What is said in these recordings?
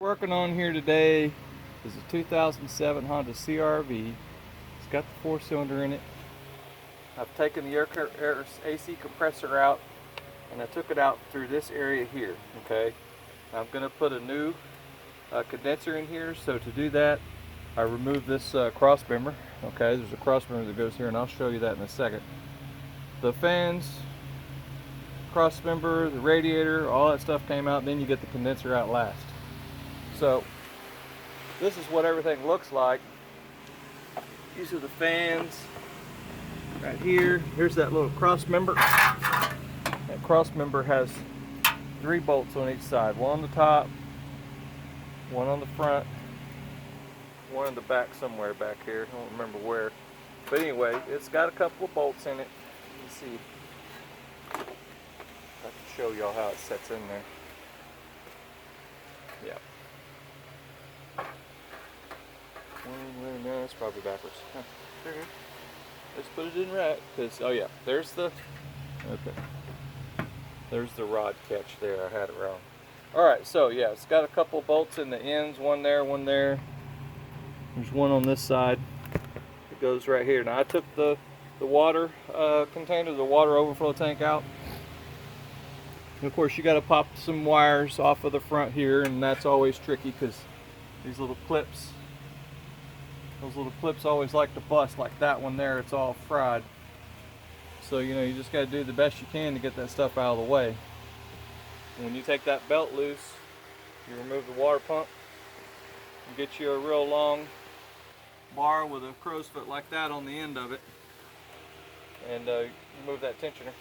Working on here today is a 2007 Honda CRV. It's got the 4-cylinder in it. I've taken the AC compressor out and I took it out through this area here. Okay, I'm going to put a new condenser in here. So to do that, I removed this cross member. Okay, there's a cross member that goes here, and I'll show you that in a second. The fans, cross member, the radiator, all that stuff came out. Then you get the condenser out last. So this is what everything looks like. These are the fans right here. Here's that little cross member. That cross member has 3 bolts on each side. One on the top, one on the front, one in the back somewhere back here. I don't remember where. But anyway, it's got a couple of bolts in it. You see. I can show y'all how it sets in there. Yeah. No, it's probably backwards. Let's put it in right, because oh yeah, there's the rod catch there. I had it wrong. All right, so yeah, it's got a couple bolts in the ends. One there, one there. There's one on this side. It goes right here. Now I took the water container, the water overflow tank out. And of course, you got to pop some wires off of the front here, and that's always tricky because these little clips. Those little clips always like to bust, like that one there. It's all fried. So you just got to do the best you can to get that stuff out of the way. When you take that belt loose, you remove the water pump. You get you a real long bar with a crow's foot like that on the end of it, and you move that tensioner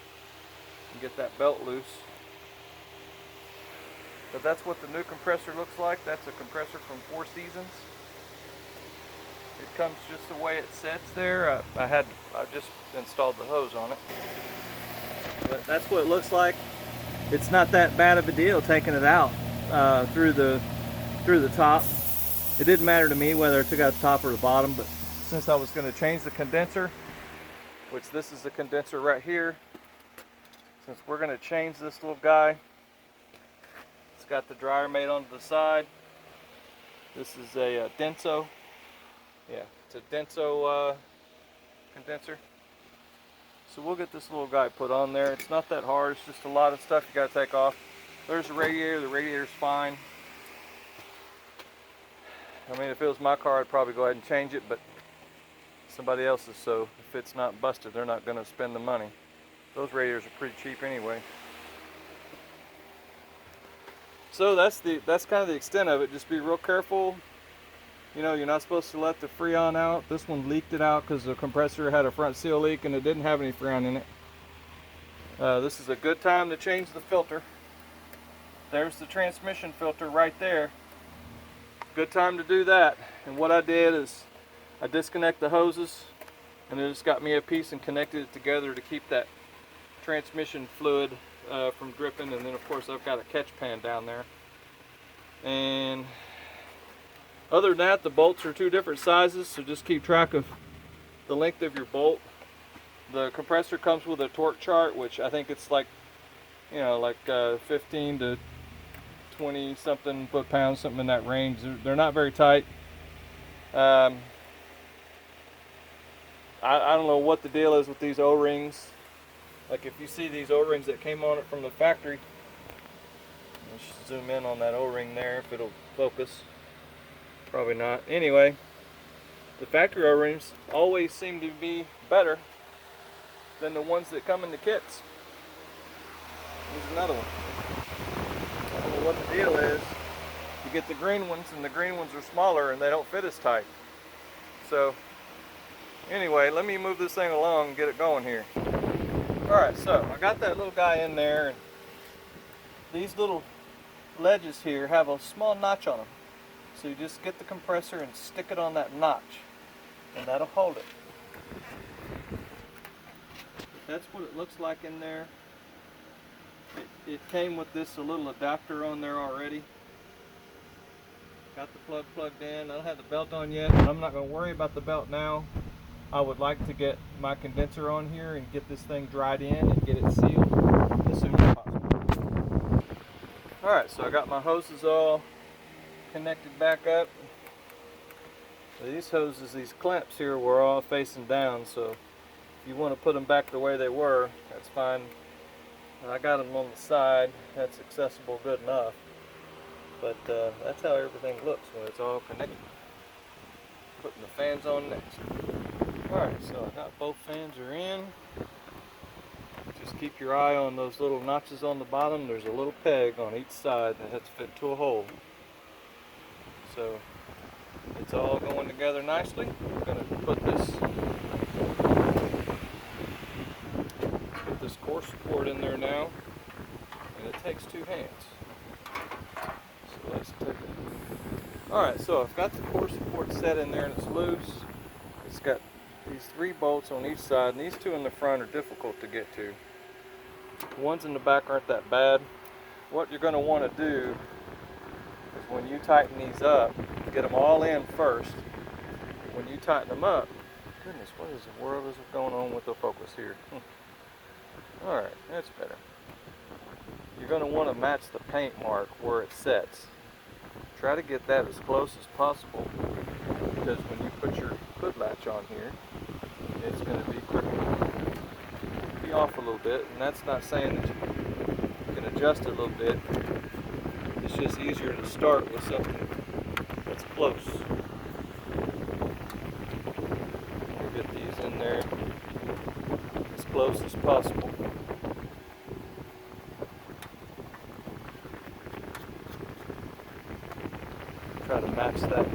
and get that belt loose. But that's what the new compressor looks like. That's a compressor from Four Seasons. It comes just the way it sets there. I just installed the hose on it. But that's what it looks like. It's not that bad of a deal taking it out through the top. It didn't matter to me whether I took out the top or the bottom, but since I was going to change the condenser, which this is the condenser right here, since we're going to change this little guy, it's got the dryer made onto the side. This is a Denso. Yeah, it's a Denso condenser. So we'll get this little guy put on there. It's not that hard. It's just a lot of stuff you got to take off. There's the radiator. The radiator's fine. I mean, if it was my car, I'd probably go ahead and change it, but somebody else's, so if it's not busted, they're not going to spend the money. Those radiators are pretty cheap anyway. So that's kind of the extent of it. Just be real careful. You're not supposed to let the Freon out. This one leaked it out because the compressor had a front seal leak and it didn't have any Freon in it. This is a good time to change the filter. There's the transmission filter right there. Good time to do that. And what I did is I disconnect the hoses, and then just got me a piece and connected it together to keep that transmission fluid from dripping. And then of course I've got a catch pan down there. And other than that, the bolts are 2 different sizes, so just keep track of the length of your bolt. The compressor comes with a torque chart, which I think it's like 15 to 20 something foot-pounds, something in that range. They're not very tight. I don't know what the deal is with these O-rings. Like if you see these O-rings that came on it from the factory, let's zoom in on that O-ring there if it'll focus. Probably not. Anyway, the factory O-rings always seem to be better than the ones that come in the kits. Here's another one. I don't know what the deal is. You get the green ones, and the green ones are smaller and they don't fit as tight. So anyway, let me move this thing along and get it going here. Alright, so I got that little guy in there, and these little ledges here have a small notch on them. So you just get the compressor and stick it on that notch, and that'll hold it. That's what it looks like in there. It came with this little adapter on there already. Got the plug plugged in. I don't have the belt on yet, but I'm not going to worry about the belt now. I would like to get my condenser on here and get this thing dried in and get it sealed as soon as possible. Alright, so I got my hoses all connected back up. So these hoses, these clamps here were all facing down, so if you want to put them back the way they were, that's fine. I got them on the side, that's accessible good enough. But that's how everything looks when it's all connected. Putting the fans on next. Alright, so I got both fans are in. Just keep your eye on those little notches on the bottom. There's a little peg on each side that has to fit into a hole. So it's all going together nicely. I'm going to put this core support in there now, and it takes two hands. So let's take it. Alright, so I've got the core support set in there and it's loose. It's got these 3 bolts on each side, and these 2 in the front are difficult to get to. The ones in the back aren't that bad. What you're going to want to do is when you tighten these up, get them all in first. When you tighten them up, goodness, what is the world is going on with the focus here? Alright, that's better. You're going to want to match the paint mark where it sets. Try to get that as close as possible, because when you put your hood latch on here, it's going to be crooked. Be off a little bit, and that's not saying that you can adjust it a little bit. It's just easier to start with something that's close. We'll get these in there as close as possible. Try to match that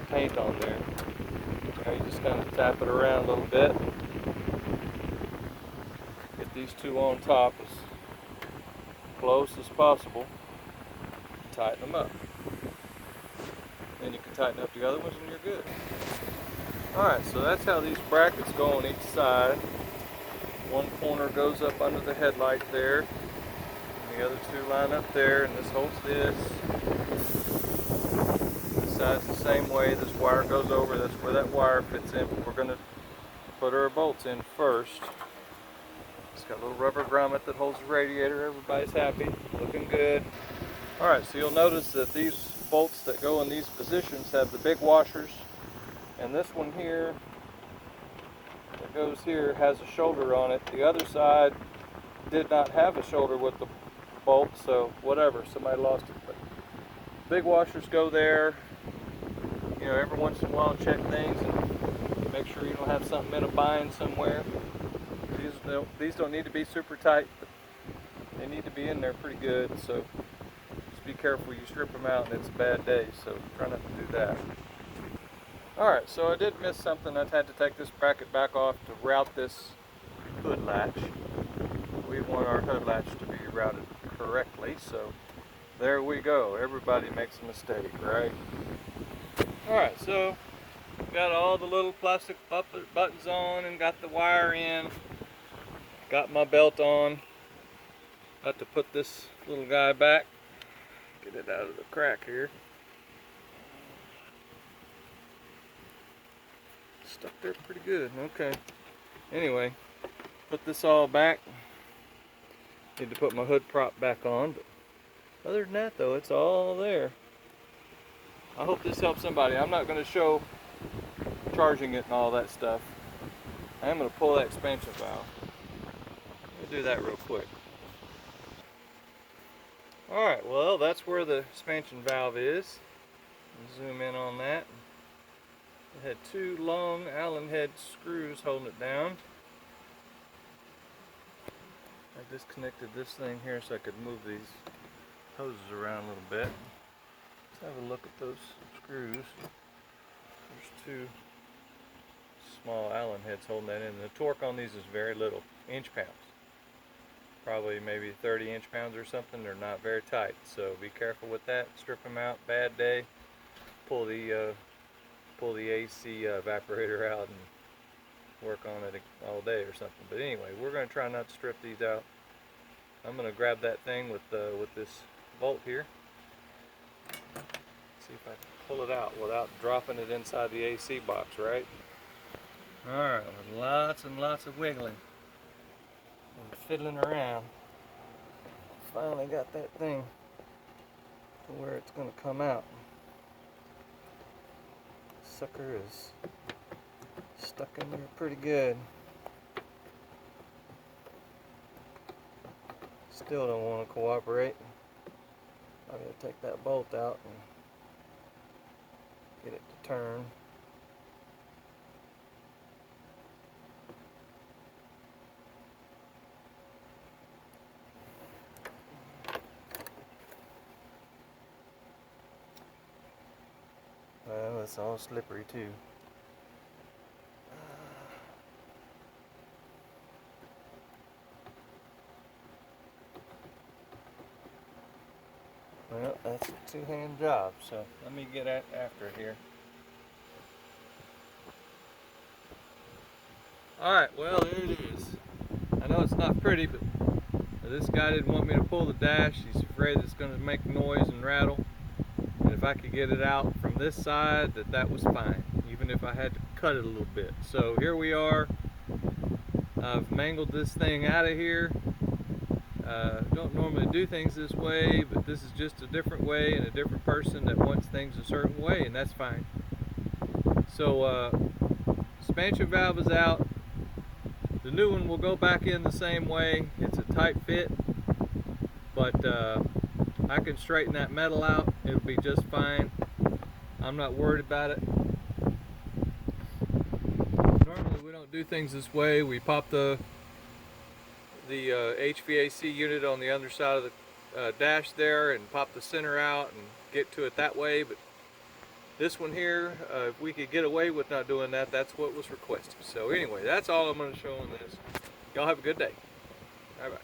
paint on there. Now you just kind of tap it around a little bit. Get these 2 on top as close as possible. Tighten them up. Then you can tighten up the other ones and you're good. Alright, so that's how these brackets go on each side. One corner goes up under the headlight there, and the other 2 line up there, and this holds this. This side's the same way. This wire goes over, that's where that wire fits in. We're going to put our bolts in first. It's got a little rubber grommet that holds the radiator. Everybody's happy, looking good. Alright, so you'll notice that these bolts that go in these positions have the big washers, and this one here that goes here has a shoulder on it. The other side did not have a shoulder with the bolt, so whatever, somebody lost it. But big washers go there. You know, every once in a while check things and make sure you don't have something in a bind somewhere. These don't need to be super tight, but they need to be in there pretty good, so just be careful you strip them out and it's a bad day, so try not to do that. Alright, so I did miss something. I had to take this bracket back off to route this hood latch. We want our hood latch to be routed correctly, so there we go. Everybody makes a mistake, right? Alright, so got all the little plastic buttons on and got the wire in. Got my belt on. About to put this little guy back. Get it out of the crack here. Stuck there pretty good. Okay. Anyway, put this all back. Need to put my hood prop back on, but other than that though, it's all there. I hope this helps somebody. I'm not going to show charging it and all that stuff. I am going to pull that expansion valve. We'll do that real quick. Alright, well that's where the expansion valve is. Zoom in on that. It had 2 long Allen head screws holding it down. I disconnected this thing here so I could move these hoses around a little bit. Let's have a look at those screws. There's 2 small Allen heads holding that in. The torque on these is very little, inch-pounds. Probably maybe 30 inch-pounds or something. They're not very tight, so be careful with that. Strip them out. Bad day. Pull the AC evaporator out and work on it all day or something. But anyway, we're going to try not to strip these out. I'm going to grab that thing with this bolt here. See if I can pull it out without dropping it inside the AC box, right? Alright, with lots and lots of wiggling and fiddling around, finally got that thing to where it's going to come out. sucker is stuck in there pretty good. Still don't want to cooperate. I'm going to take that bolt out and get it to turn. Well, it's all slippery too. Well, that's a two-hand job, so let me get after it here. Alright, well, there it is. I know it's not pretty, but this guy didn't want me to pull the dash. He's afraid it's going to make noise and rattle. And if I could get it out from this side, that was fine, even if I had to cut it a little bit. So here we are. I've mangled this thing out of here. Don't normally do things this way, but this is just a different way and a different person that wants things a certain way, and that's fine. So expansion valve is out. The new one will go back in the same way. It's a tight fit, but I can straighten that metal out. It'll be just fine. I'm not worried about it. Normally we don't do things this way. We pop the HVAC unit on the underside of the dash there and pop the center out and get to it that way, but this one here, if we could get away with not doing that, that's what was requested. So anyway, that's all I'm going to show on this. Y'all have a good day. Bye bye.